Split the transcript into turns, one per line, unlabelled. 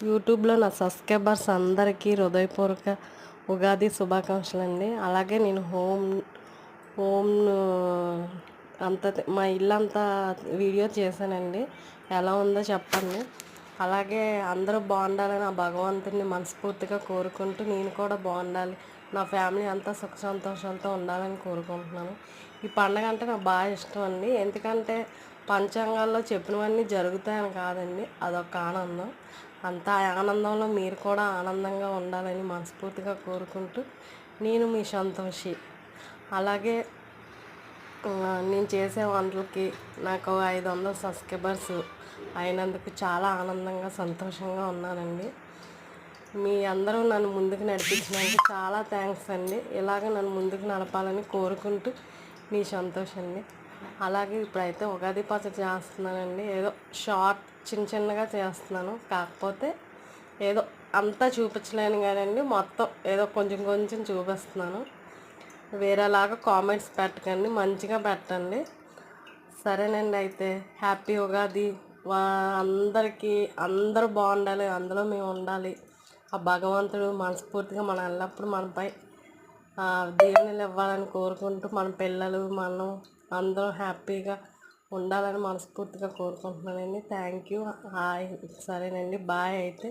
యూట్యూబ్లో నా సబ్స్క్రైబర్స్ అందరికీ హృదయపూర్వక ఉగాది శుభాకాంక్షలు అండి. అలాగే నేను హోమ్ అంతా మా ఇల్లంతా వీడియో చేశానండి. ఎలా ఉందో చెప్పండి. అలాగే అందరూ బాగుండాలని ఆ భగవంతుని మనస్ఫూర్తిగా కోరుకుంటూ నేను కూడా బాగుండాలి, నా ఫ్యామిలీ అంతా సుఖ సంతోషాలతో ఉండాలని కోరుకుంటున్నాను. ఈ పండగ అంటే నాకు బాగా ఇష్టం అండి. ఎందుకంటే పంచాంగాల్లో చెప్పినవన్నీ జరుగుతాయని కాదండి, అదొక ఆనందం. అంతా ఆనందంలో మీరు కూడా ఆనందంగా ఉండాలని మనస్ఫూర్తిగా కోరుకుంటూ నేను మీ సంతోషి. అలాగే నేను చేసే వంటలకి నాకు 500 సబ్స్క్రైబర్స్ అయినందుకు చాలా ఆనందంగా సంతోషంగా ఉన్నానండి. మీ అందరూ నన్ను ముందుకు నడిపించినందుకు చాలా థ్యాంక్స్ అండి. ఇలాగ నన్ను ముందుకు నడపాలని కోరుకుంటూ మీ సంతోషండి. అలాగే ఇప్పుడైతే ఉగాది పచ్చడి చేస్తున్నానండి. ఏదో షార్ట్ చిన్నగా చేస్తున్నాను, కాకపోతే ఏదో అంతా చూపించలేను కానండి, మొత్తం ఏదో కొంచెం కొంచెం చూపిస్తున్నాను. వేరేలాగా కామెంట్స్ పెట్టకండి, మంచిగా పెట్టండి. సరేనండి, అయితే హ్యాపీ ఉగాది. అందరికీ అందరూ బాగుండాలి, అందులో మేము ఉండాలి. ఆ భగవంతుడు మనస్ఫూర్తిగా మన ఎల్లప్పుడూ మనపై దీవెనలు ఇవ్వాలని కోరుకుంటూ మన పిల్లలు మనం అందరం హ్యాపీగా ఉండాలని మనస్ఫూర్తిగా కోరుకుంటున్నానండి. Thank you. హాయ్. సరేనండి, బాయ్. అయితే